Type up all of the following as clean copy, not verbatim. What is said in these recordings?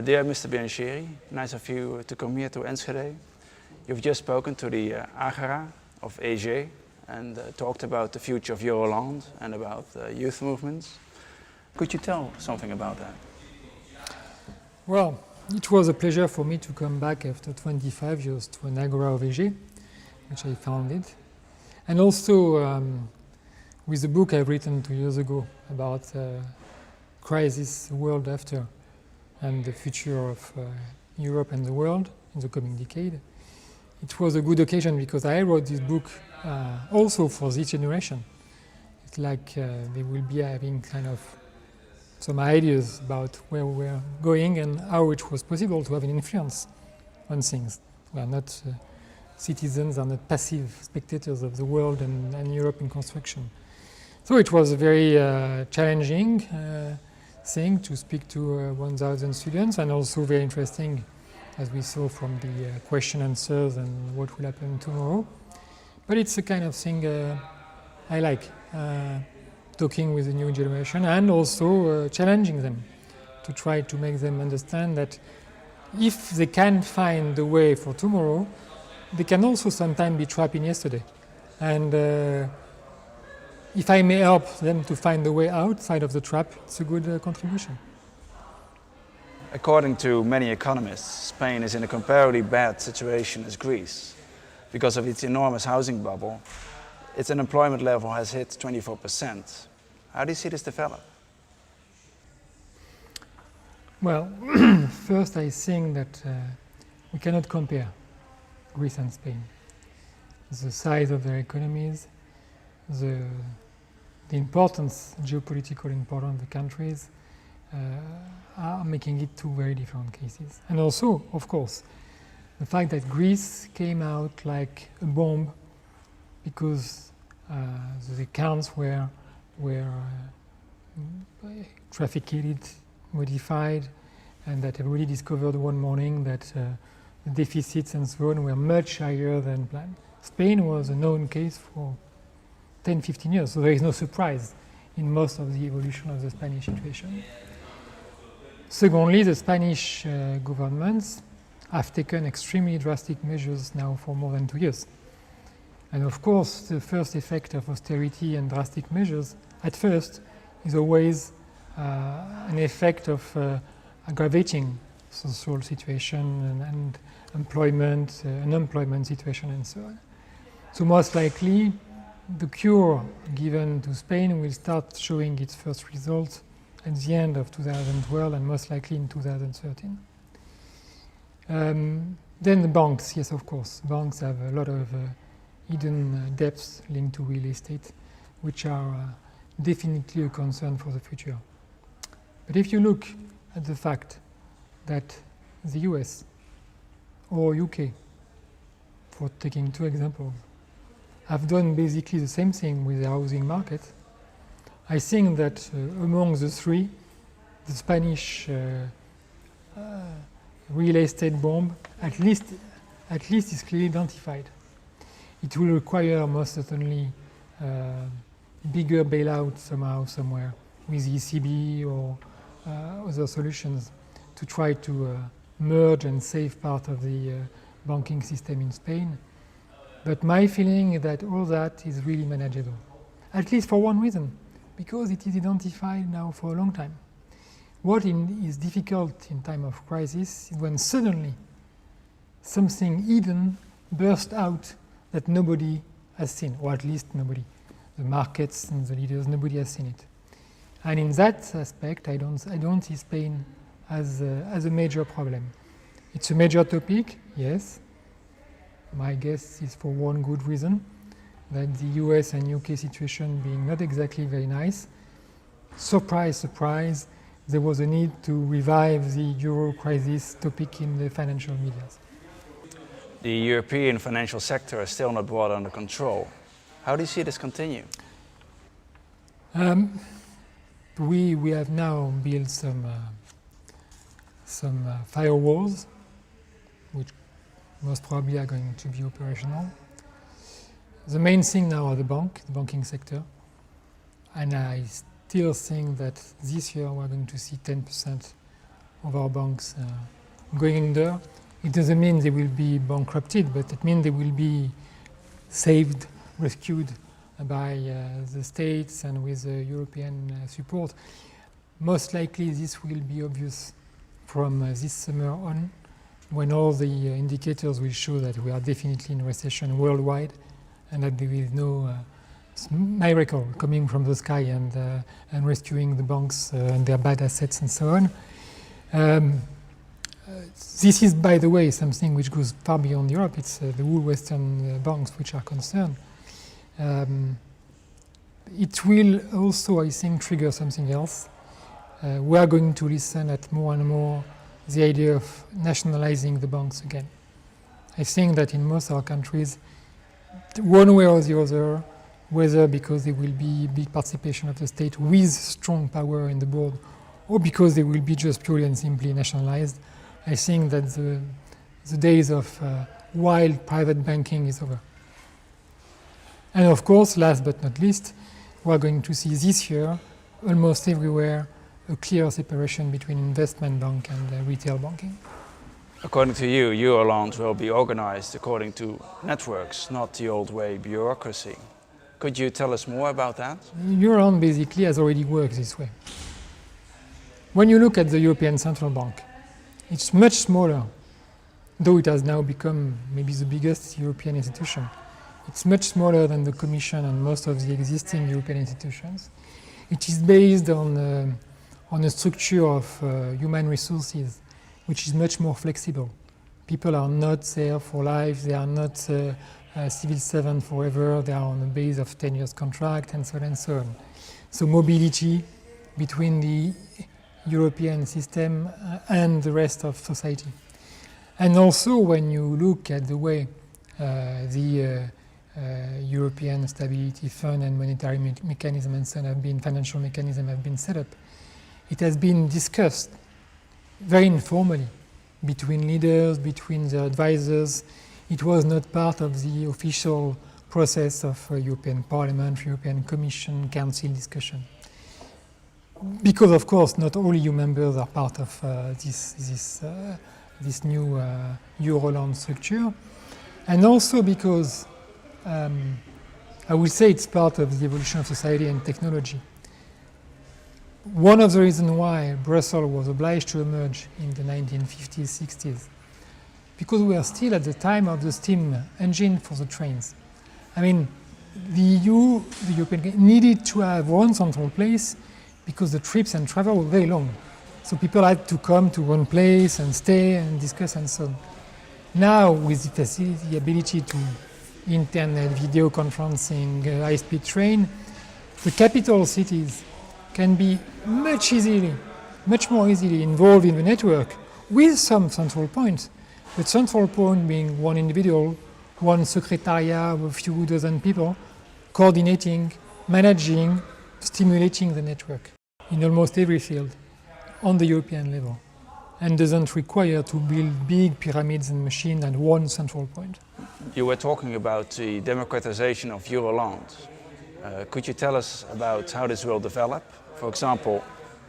Dear Mr. Biancheri, nice of you to come here to Enschede. You've just spoken to the Agora of AEGEE and talked about the future of Euroland and about youth movements. Could you tell something about that? Well, it was a pleasure for me to come back after 25 years to an Agora of AEGEE, which I founded. And also with the book I've written 2 years ago about crisis, the world after, and the future of Europe and the world in the coming decade. It was a good occasion because I wrote this book also for this generation. It's like they will be having kind of some ideas about where we were going and how it was possible to have an influence on things. We are not citizens, are not passive spectators of the world and Europe in construction. So it was a very challenging thing to speak to 1,000 students, and also very interesting, as we saw from the question answers and what will happen tomorrow. But it's the kind of thing I like, talking with the new generation and also challenging them to try to make them understand that if they can find the way for tomorrow, they can also sometimes be trapped in yesterday. And if I may help them to find the way outside of the trap, it's a good contribution. According to many economists, Spain is in a comparatively bad situation as Greece. Because of its enormous housing bubble, its unemployment level has hit 24%. How do you see this develop? Well, first I think that we cannot compare Greece and Spain. The size of their economies, the importance, geopolitical importance of the countries are making it two very different cases. And also, of course, the fact that Greece came out like a bomb because the accounts were trafficked, modified, and that everybody discovered one morning that the deficits and so on were much higher than planned. Spain was a known case for 10-15 years, so there is no surprise in most of the evolution of the Spanish situation. Secondly, the Spanish governments have taken extremely drastic measures now for more than 2 years. And of course, the first effect of austerity and drastic measures at first is always an effect of aggravating social situation and employment, unemployment situation and so on. So most likely, the cure given to Spain will start showing its first results at the end of 2012 and most likely in 2013. Then the banks, yes, of course. Banks have a lot of hidden debts linked to real estate, which are definitely a concern for the future. But if you look at the fact that the US or UK, for taking two examples, have done basically the same thing with the housing market, I think that among the three, the Spanish real estate bomb at least is clearly identified. It will require most certainly bigger bailout somehow, somewhere, with the ECB or other solutions to try to merge and save part of the banking system in Spain. But my feeling is that all that is really manageable, at least for one reason, because it is identified now for a long time. What is difficult in time of crisis is when suddenly something hidden bursts out that nobody has seen, or at least nobody. The markets and the leaders, nobody has seen it. And in that aspect, I don't see Spain as a major problem. It's a major topic, yes. My guess is for one good reason, that the US and UK situation being not exactly very nice. Surprise, surprise, there was a need to revive the euro crisis topic in the financial media. The European financial sector is still not brought under control. How do you see this continue? We have now built some firewalls, which most probably are going to be operational. The main thing now are the banking sector, and I still think that this year we're going to see 10% of our banks going under. It doesn't mean they will be bankrupted, but it means they will be saved, rescued by the states and with European support. Most likely this will be obvious from this summer on, when all the indicators will show that we are definitely in recession worldwide and that there is no miracle coming from the sky and rescuing the banks and their bad assets and so on. This is, by the way, something which goes far beyond Europe. It's the whole Western banks which are concerned. It will also, I think, trigger something else. We are going to listen at more and more the idea of nationalizing the banks again. I think that in most of our countries, one way or the other, whether because there will be big participation of the state with strong power in the board, or because they will be just purely and simply nationalized, I think that the days of wild private banking is over. And of course, last but not least, we are going to see this year, almost everywhere, a clear separation between investment bank and retail banking. According to you, Euroland will be organized according to networks, not the old way bureaucracy. Could you tell us more about that? Euroland basically has already worked this way. When you look at the European Central Bank, it's much smaller, though it has now become maybe the biggest European institution. It's much smaller than the Commission and most of the existing European institutions. It is based on a structure of human resources, which is much more flexible. People are not there for life, they are not civil servants forever, they are on a base of 10 years contract and so on and so on. So mobility between the European system and the rest of society. And also when you look at the way the European Stability Fund and monetary mechanism and so on have been, financial mechanism have been set up, it has been discussed very informally between leaders, between the advisors. It was not part of the official process of European Parliament, European Commission, Council discussion. Because of course not all EU members are part of this new Euroland structure, and also because I would say it's part of the evolution of society and technology. One of the reasons why Brussels was obliged to emerge in the 1950s, 60s, because we are still at the time of the steam engine for the trains. I mean, the EU, the European Union, needed to have one central place because the trips and travel were very long. So people had to come to one place and stay and discuss and so on. Now, with the facility, the ability to internet, video conferencing, high-speed train, the capital cities can be much more easily involved in the network with some central points. The central point being one individual, one secretariat of a few dozen people, coordinating, managing, stimulating the network in almost every field on the European level, and doesn't require to build big pyramids and machines at one central point. You were talking about the democratization of Euroland. Could you tell us about how this will develop? For example,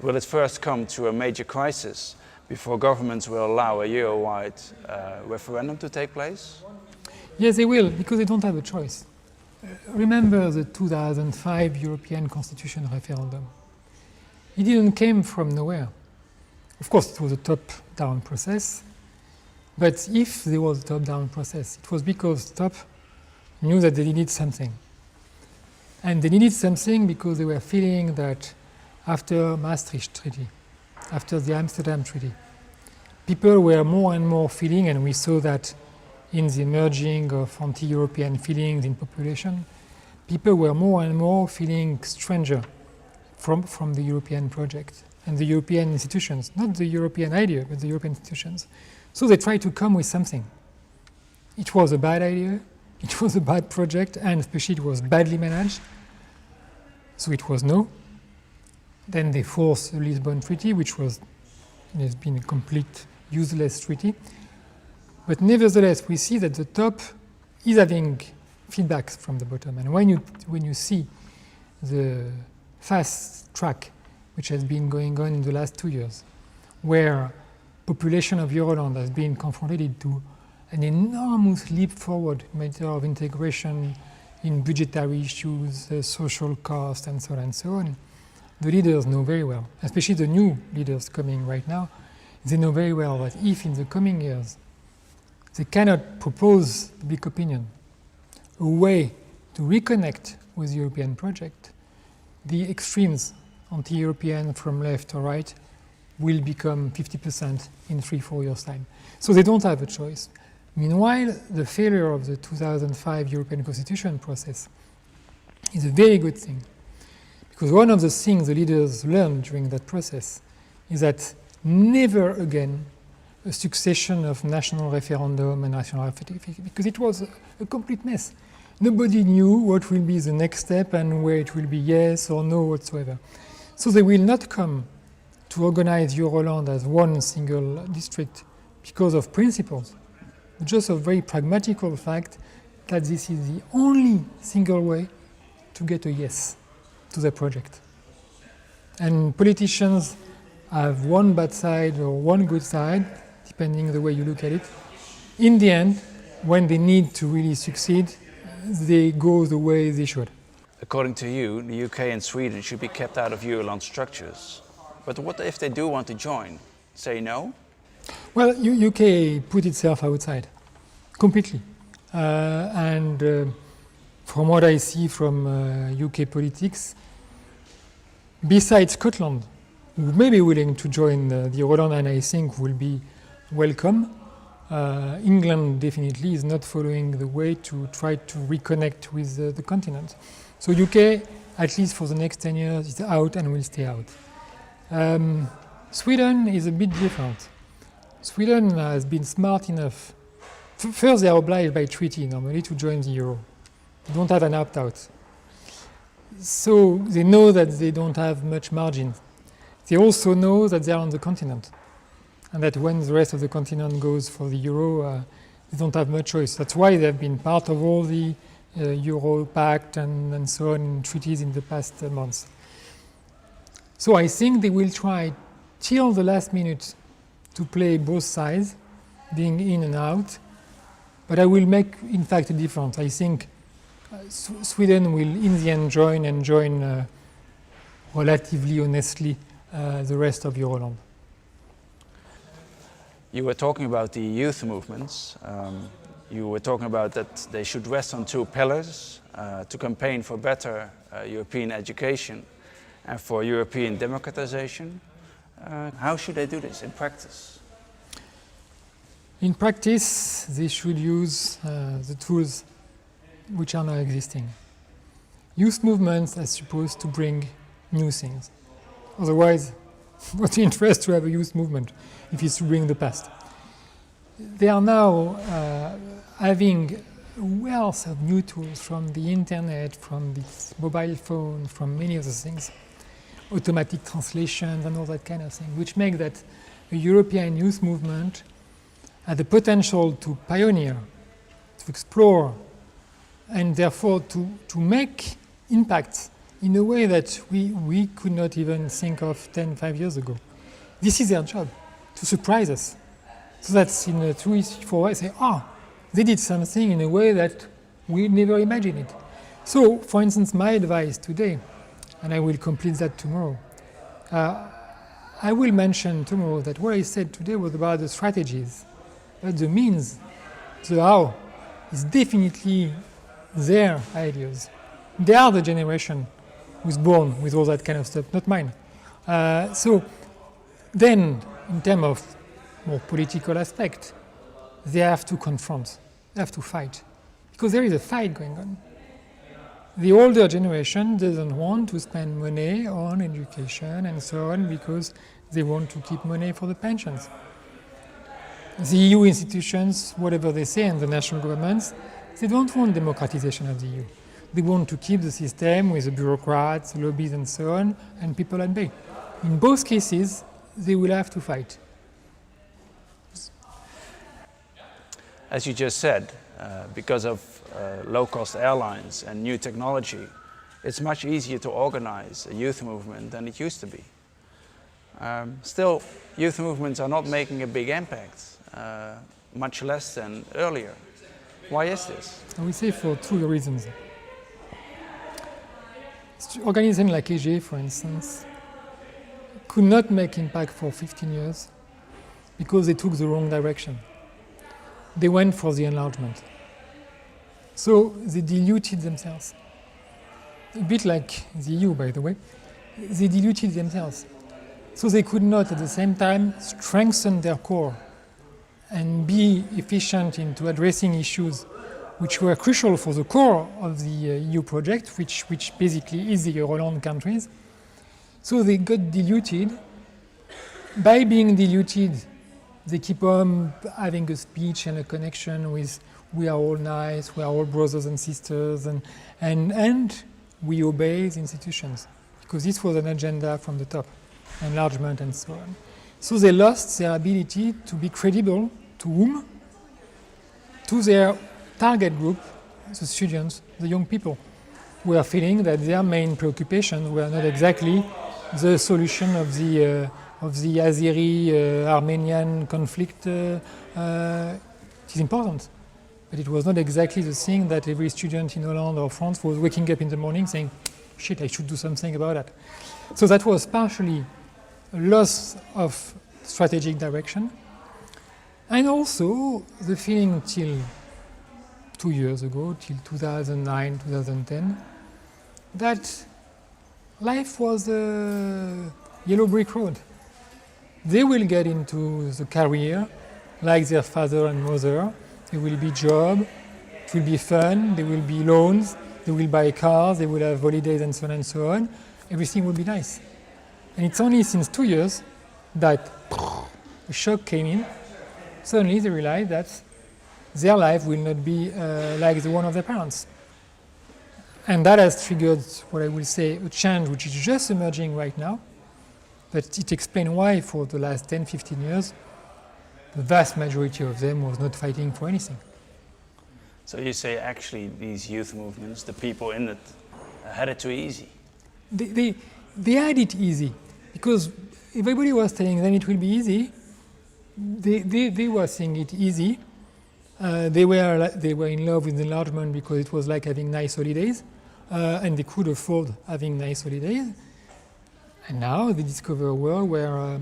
will it first come to a major crisis before governments will allow a Euro-wide referendum to take place? Yes, they will, because they don't have a choice. Remember the 2005 European Constitution referendum. It didn't come from nowhere. Of course, it was a top-down process, but if there was a top-down process, it was because top knew that they needed something. And they needed something because they were feeling that after Maastricht Treaty, after the Amsterdam Treaty, people were more and more feeling, and we saw that in the emerging of anti-European feelings in population, people were more and more feeling stranger from the European project and the European institutions, not the European idea, but the European institutions. So they tried to come with something. It was a bad idea, it was a bad project, and especially it was badly managed. So it was no. Then they forced the Lisbon Treaty, which has been a complete useless treaty. But nevertheless, we see that the top is having feedbacks from the bottom. And when you see the fast track which has been going on in the last 2 years, where population of Euroland has been confronted to an enormous leap forward in matter of integration in budgetary issues, social cost, and so on and so on. The leaders know very well, especially the new leaders coming right now, they know very well that if in the coming years they cannot propose public opinion a way to reconnect with the European project, the extremes, anti-European from left or right, will become 50% in 3-4 years' time. So they don't have a choice. Meanwhile, the failure of the 2005 European Constitution process is a very good thing. Because one of the things the leaders learned during that process is that never again a succession of national referendum and national ratification, because it was a complete mess. Nobody knew what will be the next step and where it will be yes or no whatsoever. So they will not come to organize Euroland as one single district because of principles, just a very pragmatical fact that this is the only single way to get a yes to the project. And politicians have one bad side or one good side, depending the way you look at it. In the end, when they need to really succeed, they go the way they should. According to you, the UK and Sweden should be kept out of Euroland structures. But what if they do want to join? Say no? Well, UK put itself outside, completely. From what I see from UK politics, besides Scotland, who may be willing to join the Euroland and I think will be welcome, England definitely is not following the way to try to reconnect with the continent. So UK, at least for the next 10 years, is out and will stay out. Sweden is a bit different. Sweden has been smart enough. First, they are obliged by treaty normally to join the euro. They don't have an opt-out. So they know that they don't have much margin. They also know that they are on the continent, and that when the rest of the continent goes for the euro, they don't have much choice. That's why they've been part of all the Euro Pact and so on treaties in the past months. So I think they will try till the last minute to play both sides, being in and out. But I will make, in fact, a difference. I think Sweden will, in the end, join relatively honestly the rest of Euroland. You were talking about the youth movements. You were talking about that they should rest on two pillars to campaign for better European education and for European democratization. How should they do this in practice? In practice, they should use the tools which are now existing. Youth movements are supposed to bring new things. Otherwise, what's the interest to have a youth movement if it's to bring the past? They are now having a wealth of new tools from the internet, from the mobile phone, from many other things, automatic translations and all that kind of thing, which make that a European youth movement has the potential to pioneer, to explore, and therefore to make impacts in a way that we could not even think of 5 years ago. This is their job, to surprise us. So that's in a 2-4 ways, say, they did something in a way that we never imagined it. So, for instance, my advice today, and I will complete that tomorrow, I will mention tomorrow that what I said today was about the strategies, but the means, the how, is definitely their ideas. They are the generation who's born with all that kind of stuff, not mine. So then, in terms of more political aspect, they have to confront, they have to fight, because there is a fight going on. The older generation doesn't want to spend money on education and so on because they want to keep money for the pensions. The EU institutions, whatever they say, and the national governments, they don't want democratization of the EU. They want to keep the system with the bureaucrats, lobbies and so on, and people at bay. In both cases, they will have to fight. As you just said, because of low-cost airlines and new technology, it's much easier to organize a youth movement than it used to be. Still, youth movements are not making a big impact, much less than earlier. Why is this? I would say for two reasons. Organizations like AEGEE, for instance, could not make impact for 15 years because they took the wrong direction. They went for the enlargement. So they diluted themselves. A bit like the EU, by the way. They diluted themselves. So they could not at the same time strengthen their core and be efficient into addressing issues which were crucial for the core of the EU project, which basically is the Euroland countries. So they got diluted. By being diluted, they keep on having a speech and a connection with we are all nice, we are all brothers and sisters, and we obey the institutions. Because this was an agenda from the top, enlargement and so on. So they lost their ability to be credible to whom? To their target group, the students, the young people, who are feeling that their main preoccupations were not exactly the solution of the Azeri-Armenian conflict. It is important, but it was not exactly the thing that every student in Holland or France was waking up in the morning saying, shit, I should do something about that. So that was partially a loss of strategic direction, and also the feeling till 2 years ago, till 2009, 2010, that life was a yellow brick road. They will get into the career like their father and mother. There will be job, it will be fun, there will be loans, they will buy cars, they will have holidays and so on and so on. Everything will be nice. And it's only since 2 years that a shock came in. Suddenly they realized that their life will not be like the one of their parents. And that has triggered what I will say a change which is just emerging right now. But it explains why for the last 10, 15 years, the vast majority of them was not fighting for anything. So you say actually these youth movements, the people in it, had it too easy? They had it easy because everybody was telling them it will be easy. They were saying it easy. They were in love with enlargement because it was like having nice holidays, and they could afford having nice holidays. And now they discover a world where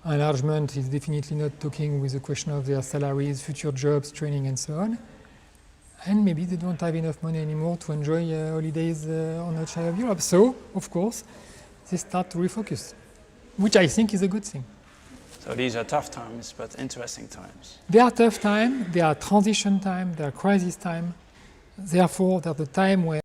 enlargement is definitely not talking with the question of their salaries, future jobs, training, and so on. And maybe they don't have enough money anymore to enjoy holidays on the outside of Europe. So, of course, they start to refocus, which I think is a good thing. So these are tough times, but interesting times. They are tough times, they are transition time, they are crisis time. Therefore, they're the time where